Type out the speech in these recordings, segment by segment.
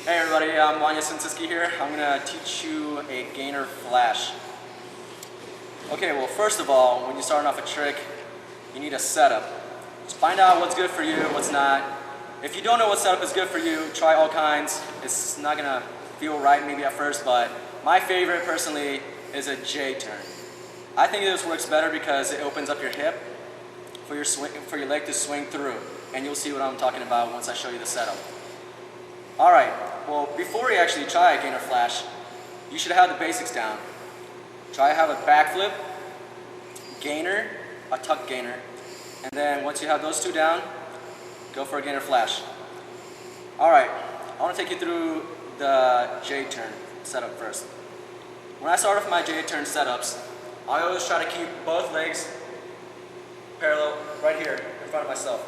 Hey everybody, I'm Wanya Sinsiski here. I'm going to teach you a gainer flash. Okay, well first of all, when you're starting off a trick, you need a setup. Just find out what's good for you, what's not. If you don't know what setup is good for you, try all kinds. It's not going to feel right maybe at first, but my favorite personally is a J turn. I think this works better because it opens up your hip for your leg to swing through. And you'll see what I'm talking about once I show you the setup. Alright, well before you actually try a gainer flash, you should have the basics down. Try to have a backflip, gainer, a tuck gainer, and then once you have those two down, go for a gainer flash. Alright, I want to take you through the J-turn setup first. When I start off my J-turn setups, I always try to keep both legs parallel right here in front of myself.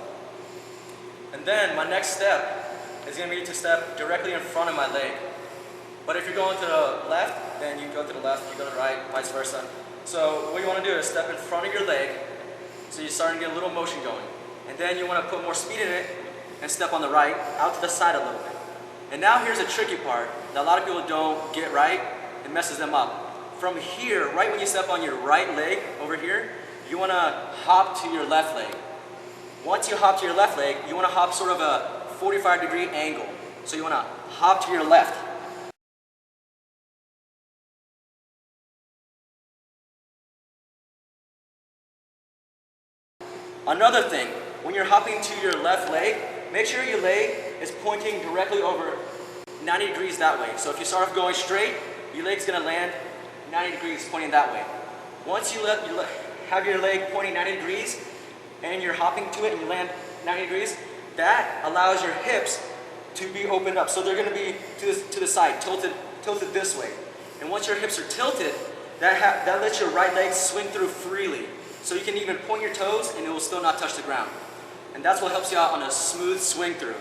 And then my next step is going to be to step directly in front of my leg. But if you're going to the left, then you go to the left, you go to the right, vice versa. So what you want to do is step in front of your leg, so you're starting to get a little motion going. And then you want to put more speed in it and step on the right, out to the side a little bit. And now here's a tricky part that a lot of people don't get right. It messes them up. From here, right when you step on your right leg over here, you want to hop to your left leg. Once you hop to your left leg, you want to hop sort of a 45-degree angle. So you want to hop to your left. Another thing, when you're hopping to your left leg, make sure your leg is pointing directly over 90 degrees that way. So if you start off going straight, your leg's going to land 90 degrees pointing that way. Once you have your leg pointing 90 degrees and you're hopping to it and you land 90 degrees, that allows your hips to be opened up. So they're going to be to the side, tilted this way. And once your hips are tilted, that lets your right leg swing through freely. So you can even point your toes and it will still not touch the ground. And that's what helps you out on a smooth swing through.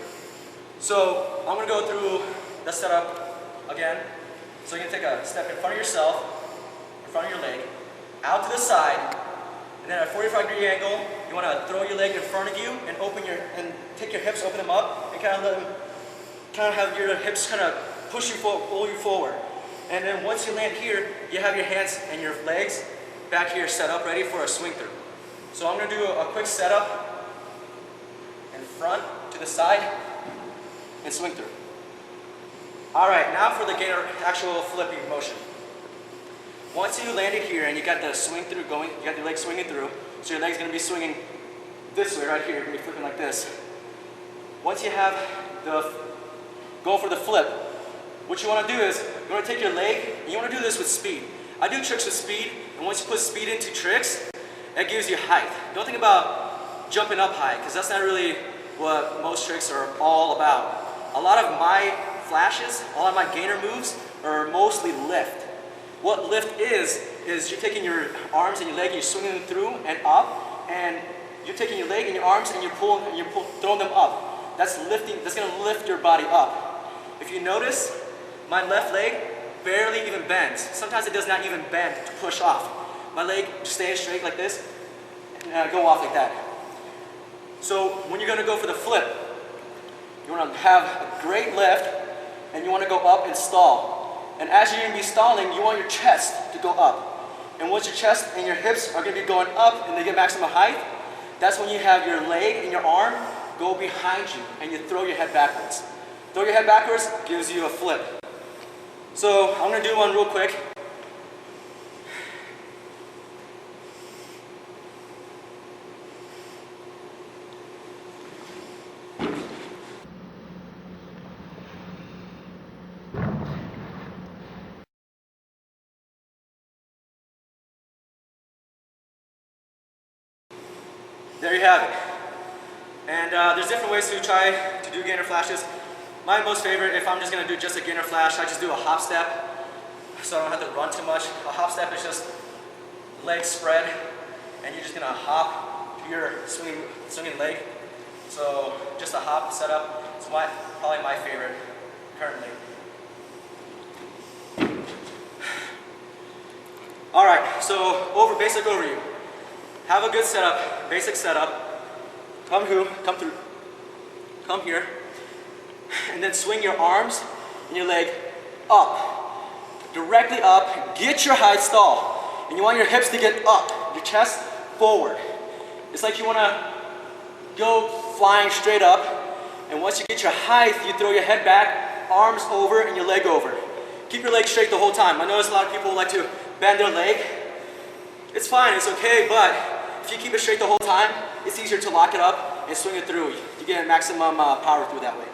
So I'm going to go through the setup again. So you're going to take a step in front of yourself, in front of your leg, out to the side, and then at a 45-degree angle, you want to throw your leg in front of you and take your hips, open them up, and kind of have your hips kind of push you forward, pull you forward. And then once you land here, you have your hands and your legs back here set up, ready for a swing through. So I'm going to do a quick setup in front, to the side, and swing through. Alright, now for the gainer actual flipping motion. Once you landed here and you got the swing through going, you got your legs swinging through, so your leg's going to be swinging this way right here, you're going to be flipping like this. Once you have go for the flip, what you want to do is, you want to take your leg, and you want to do this with speed. I do tricks with speed, and once you put speed into tricks, that gives you height. Don't think about jumping up high, because that's not really what most tricks are all about. A lot of my flashes, a lot of my gainer moves are mostly lift. What lift is you're taking your arms and your leg and you're swinging them through and up, and you're taking your leg and your arms and you're throwing them up. That's lifting. That's going to lift your body up. If you notice, my left leg barely even bends. Sometimes it does not even bend to push off. My leg just stays straight like this and go off like that. So when you're going to go for the flip, you want to have a great lift and you want to go up and stall. And as you're going to be stalling, you want your chest to go up. And once your chest and your hips are going to be going up and they get maximum height, that's when you have your leg and your arm go behind you and you throw your head backwards. Throw your head backwards gives you a flip. So I'm going to do one real quick. There you have it. And there's different ways to try to do gainer flashes. My most favorite, if I'm just going to do just a gainer flash, I just do a hop step so I don't have to run too much. A hop step is just legs spread and you're just going to hop to your swinging leg. So just a hop setup. It's probably my favorite currently. Alright, so basic overview. Have a good setup, basic setup. Come here, and then swing your arms and your leg up. Directly up, get your height stall. And you want your hips to get up, your chest forward. It's like you wanna go flying straight up, and once you get your height, you throw your head back, arms over, and your leg over. Keep your leg straight the whole time. I notice a lot of people like to bend their leg. It's fine, it's okay, but if you keep it straight the whole time, it's easier to lock it up and swing it through. You get maximum power through that way.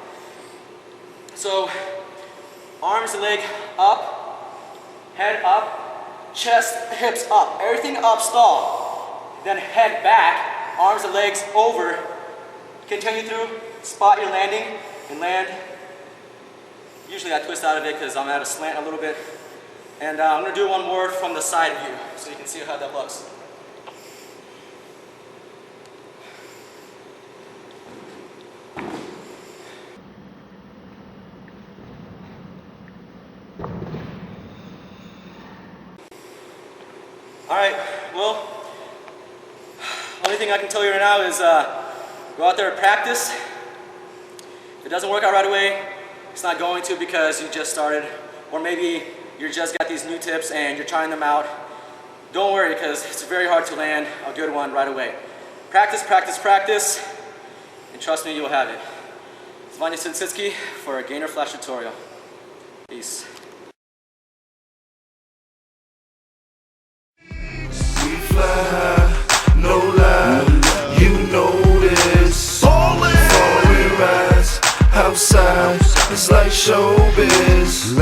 So, arms and leg up, head up, chest, hips up. Everything up, stall. Then head back, arms and legs over. Continue through, spot your landing, and land. Usually I twist out of it because I'm at a slant a little bit. And I'm going to do one more from the side view so you can see how that looks. Alright, well, only thing I can tell you right now is go out there and practice. If it doesn't work out right away, it's not going to because you just started, or maybe you just got these new tips and you're trying them out. Don't worry, because it's very hard to land a good one right away. Practice, practice, practice, and trust me, you'll have it. It's Vanya Sinsitsky for a Gainer Flash tutorial. Peace. We fly high, no lie, you know this. Foreign rise, outside, it's like showbiz.